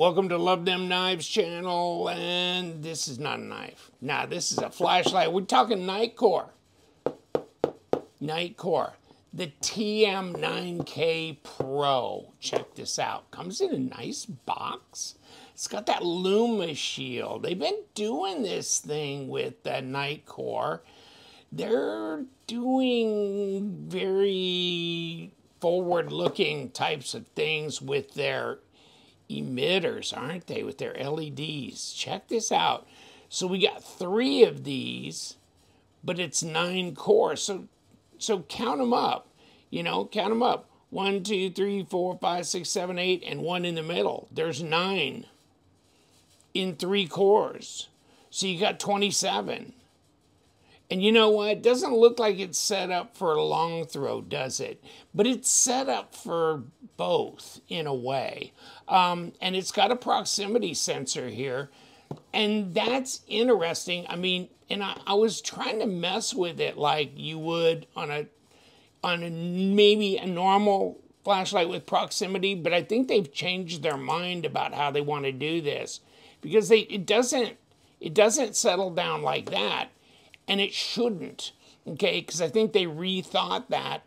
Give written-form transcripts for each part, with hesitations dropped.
Welcome to Love Them Knives channel, and this is not a knife. Nah, this is a flashlight. We're talking Nitecore. Nitecore. The TM9K Pro. Check this out. Comes in a nice box. It's got that Lumin Shield. They've been doing this thing with the Nitecore. They're doing very forward-looking types of things with their emitters, aren't they, with their LEDs. Check this out. So we got 3 of these, but it's 9 cores. So count them up. You know, count them up. 1, 2, 3, 4, 5, 6, 7, 8, and 1 in the middle. There's 9 in 3 cores. So you got 27. And you know what? It doesn't look like it's set up for a long throw, does it? But it's set up for both in a way. And it's got a proximity sensor here. And that's interesting. I mean, and I was trying to mess with it like you would on a maybe a normal flashlight with proximity, but I think they've changed their mind about how they want to do this, because it doesn't settle down like that. And it shouldn't, okay? Because I think they rethought that.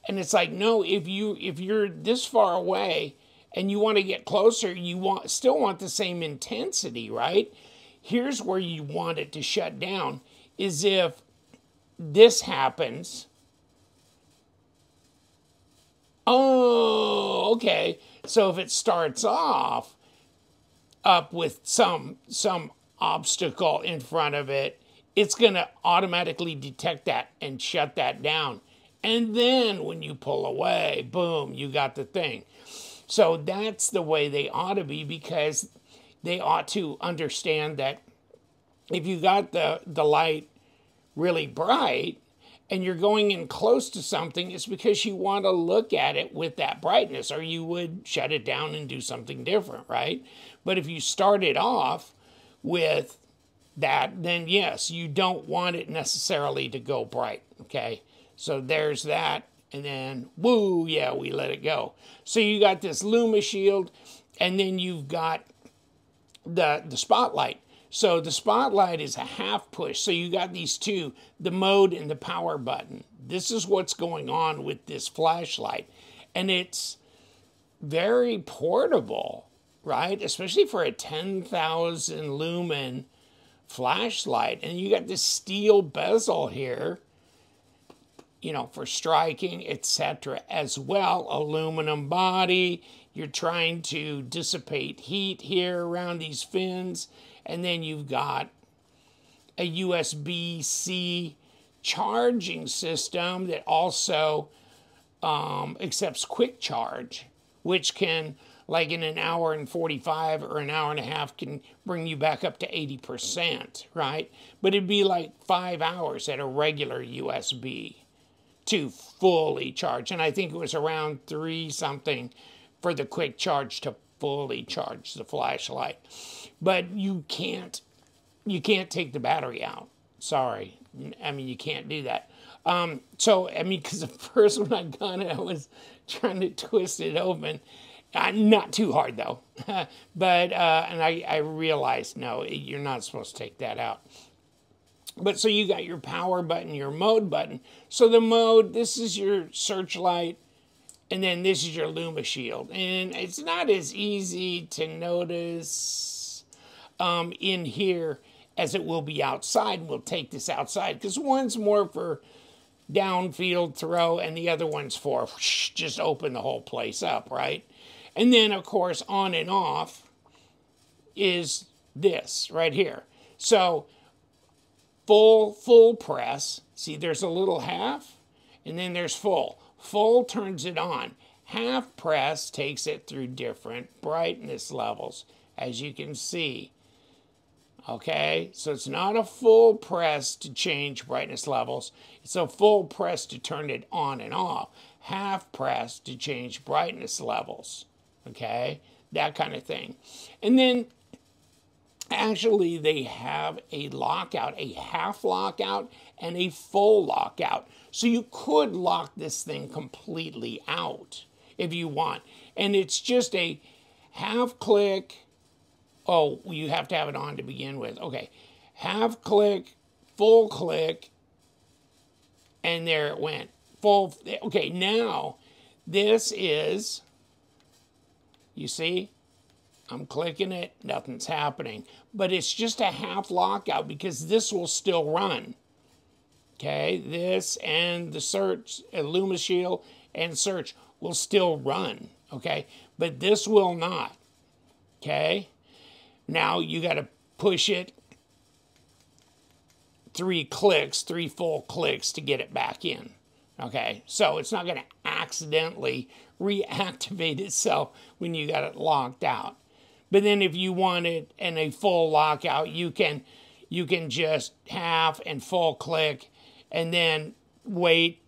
And it's like, no, if you're this far away and you want to get closer, you still want the same intensity, right? Here's where you want it to shut down, is if this happens. Oh, okay. So if it starts off up with some obstacle in front of it, it's going to automatically detect that and shut that down. And then when you pull away, boom, you got the thing. So that's the way they ought to be, because they ought to understand that if you got the light really bright and you're going in close to something, it's because you want to look at it with that brightness, or you would shut it down and do something different, right? But if you start it off with that, then yes, you don't want it necessarily to go bright, okay? So there's that, and then, woo, yeah, we let it go. So you got this Lumin Shield, and then you've got the spotlight. So the spotlight is a half push. So you got these two, the mode and the power button. This is what's going on with this flashlight. And it's very portable, right? Especially for a 10,000 lumen flashlight. And you got this steel bezel here, you know, for striking, etc. As well, aluminum body. You're trying to dissipate heat here around these fins. And then you've got a USB-C charging system that also accepts quick charge, which can, like in an hour and 45 or an hour and a half, can bring you back up to 80%, right? But it'd be like 5 hours at a regular USB to fully charge. And I think it was around 3 something for the quick charge to fully charge the flashlight. But you can't take the battery out. Sorry. I mean, you can't do that. So, I mean, because the first one I got it, I was trying to twist it open. Not too hard, though. But, and I realized, no, you're not supposed to take that out. But so you got your power button, your mode button. So the mode, this is your searchlight, and then this is your Lumin Shield. And it's not as easy to notice in here as it will be outside. We'll take this outside, because one's more for downfield throw and the other one's for whoosh, just open the whole place up, right? And then, of course, on and off is this right here. So full press. See, there's a little half, and then there's full. Full turns it on. Half press takes it through different brightness levels, as you can see. Okay, so it's not a full press to change brightness levels. It's a full press to turn it on and off. Half press to change brightness levels. Okay, that kind of thing. And then actually they have a lockout, a half lockout and a full lockout. So you could lock this thing completely out if you want. And it's just a half click Oh, you have to have it on to begin with. Okay, half click, full click, and there it went. Full, okay, now this is, you see, I'm clicking it, nothing's happening. But it's just a half lockout because this will still run. Okay, this and the search, Lumin Shield and search will still run. Okay, but this will not. Okay, now you got to push it 3 clicks, 3 full clicks to get it back in. Okay, so it's not going to accidentally reactivate itself when you got it locked out. But then if you want it in a full lockout, you can just half and full click and then wait,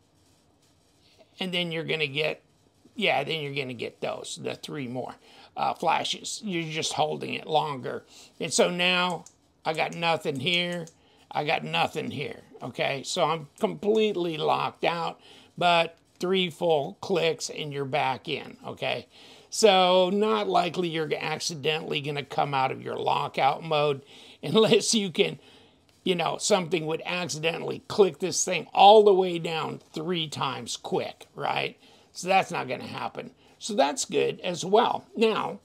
and then you're going to get, yeah, then you're going to get those, the 3 more flashes. You're just holding it longer. And so now I got nothing here. I got nothing here, okay? So I'm completely locked out, but 3 full clicks and you're back in, okay? So not likely you're accidentally gonna come out of your lockout mode unless you can, you know, something would accidentally click this thing all the way down 3 times quick, right? So that's not gonna happen. So that's good as well. Now,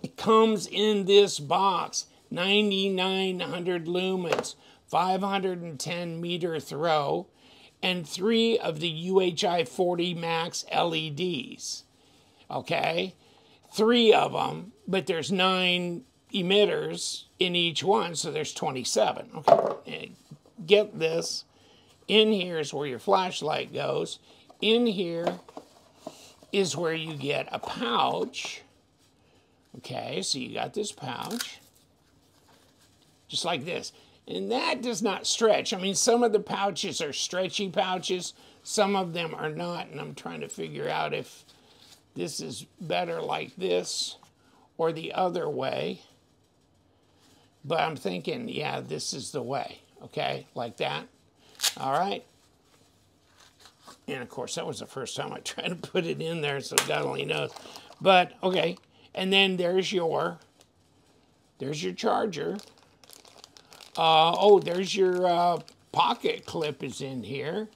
it comes in this box. 9,900 lumens, 510 meter throw, and 3 of the UHI 40 Max LEDs. Okay? 3 of them, but there's 9 emitters in each one, so there's 27. Okay, get this. In here is where your flashlight goes. In here is where you get a pouch. Okay, so you got this pouch. Just like this. And that does not stretch. I mean, some of the pouches are stretchy pouches. Some of them are not. And I'm trying to figure out if this is better like this or the other way. But I'm thinking, yeah, this is the way. Okay, like that. All right. And of course, that was the first time I tried to put it in there, so God only knows. But, okay. And then there's your charger. Oh, there's your pocket clip is in here.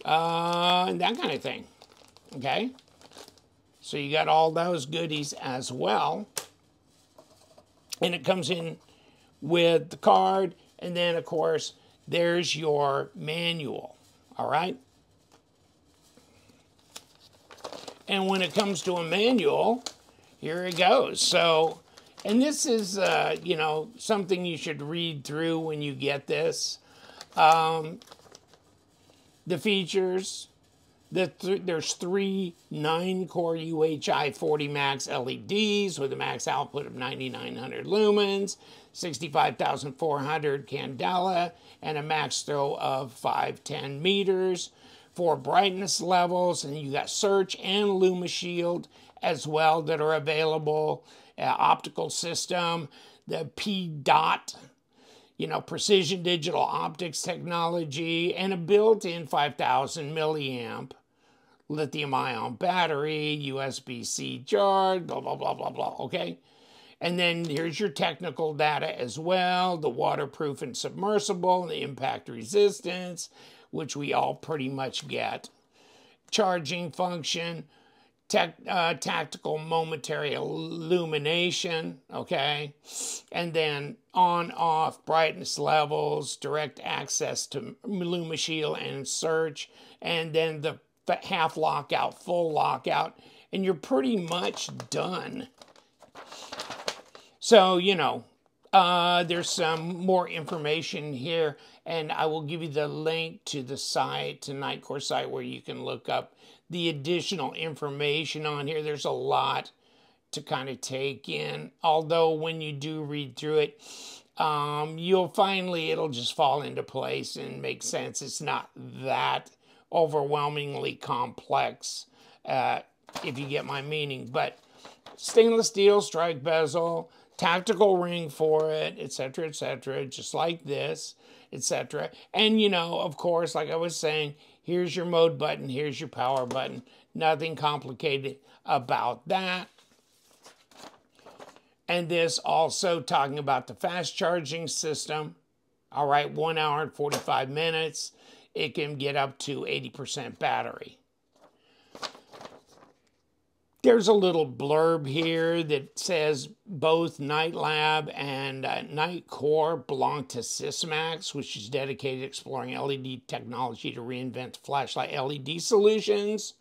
And that kind of thing. Okay? So you got all those goodies as well. And it comes in with the card. And then, of course, there's your manual. All right? And when it comes to a manual, here it goes. So... and this is, you know, something you should read through when you get this. The features, there's 3 9-core UHI 40 Max LEDs with a max output of 9,900 lumens, 65,400 candela, and a max throw of 510 meters. 4 brightness levels, and you got search and Lumin Shield as well that are available. Optical system, the P-dot, you know, precision digital optics technology, and a built-in 5,000 milliamp lithium-ion battery, USB-C charge, blah, blah, blah, blah, blah, okay? And then here's your technical data as well, the waterproof and submersible, and the impact resistance, which we all pretty much get. Charging function, tactical momentary illumination, okay? And then on-off brightness levels, direct access to Lumin Shield and search, and then the half lockout, full lockout, and you're pretty much done. So, you know, there's some more information here, and I will give you the link to the site, to Nitecore site, where you can look up the additional information on here. There's a lot to kind of take in, although when you do read through it, it'll just fall into place and make sense. It's not that overwhelmingly complex, if you get my meaning. But stainless steel strike bezel, tactical ring for it, etc., just like this, etc. And, you know, of course, like I was saying, here's your mode button, here's your power button. Nothing complicated about that. And this also talking about the fast charging system. All right, 1 hour and 45 minutes. It can get up to 80% battery. There's a little blurb here that says both Nightlab and Nitecore belong to SisMax, which is dedicated to exploring LED technology to reinvent flashlight LED solutions.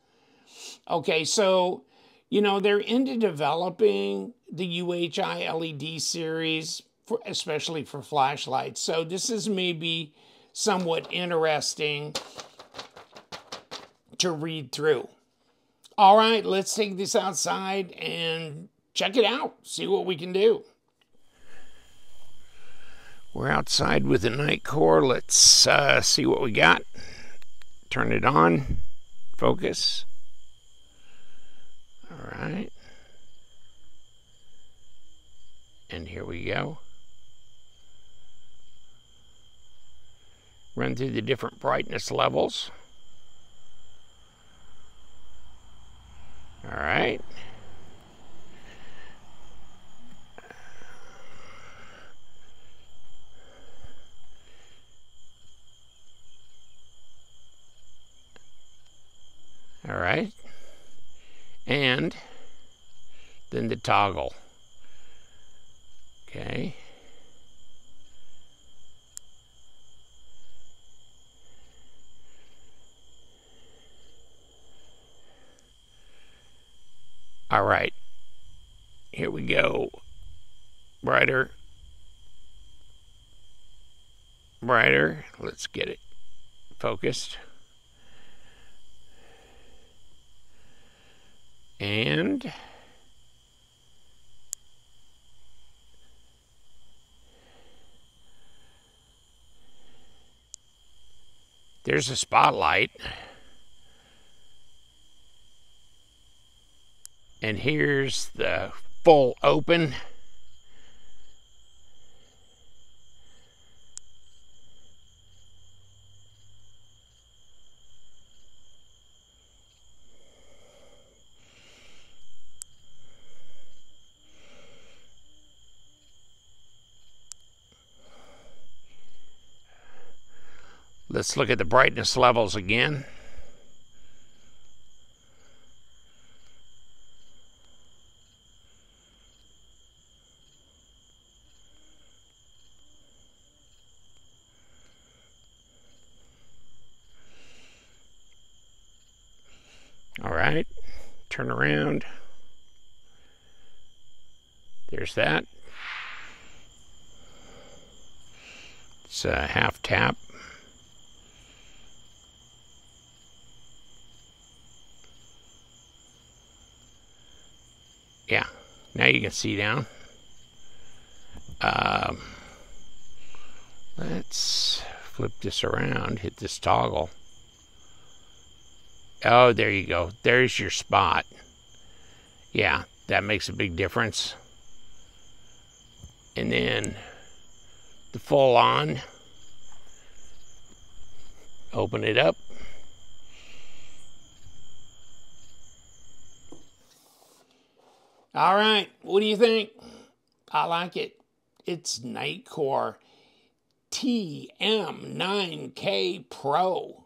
Okay, so, you know, they're into developing the UHI LED series, especially for flashlights. So this is maybe somewhat interesting to read through. All right, let's take this outside and check it out, see what we can do. We're outside with the Nitecore. Let's see what we got. Turn it on, focus. All right. And here we go. Run through the different brightness levels. All right. All right. And then the toggle. Okay. All right, here we go. Brighter, brighter. Let's get it focused. And there's a spotlight. And here's the full open. Let's look at the brightness levels again. All right, turn around. There's that. It's a half tap. Yeah, now you can see down. Let's flip this around, hit this toggle. Oh, there you go. There's your spot. Yeah, that makes a big difference. And then the full on. Open it up. All right, what do you think? I like it. It's Nitecore TM9K Pro.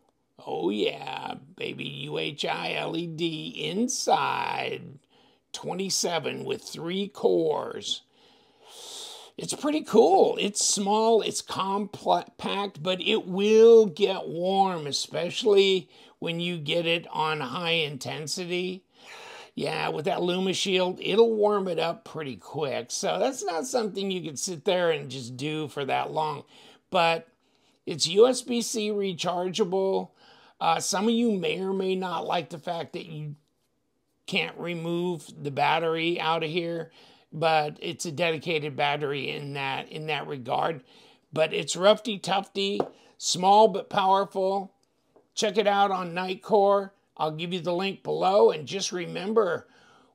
Oh yeah, baby, UHI LED inside, 27 with 3 cores. It's pretty cool. It's small, it's compact, but it will get warm, especially when you get it on high intensity. Yeah, with that Lumin Shield, it'll warm it up pretty quick. So that's not something you can sit there and just do for that long. But it's USBC rechargeable. Some of you may or may not like the fact that you can't remove the battery out of here, but it's a dedicated battery in that regard. But it's roughy tufty, small but powerful. Check it out on Nitecore. I'll give you the link below, and just remember,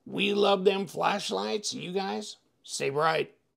we love them flashlights. You guys, stay bright.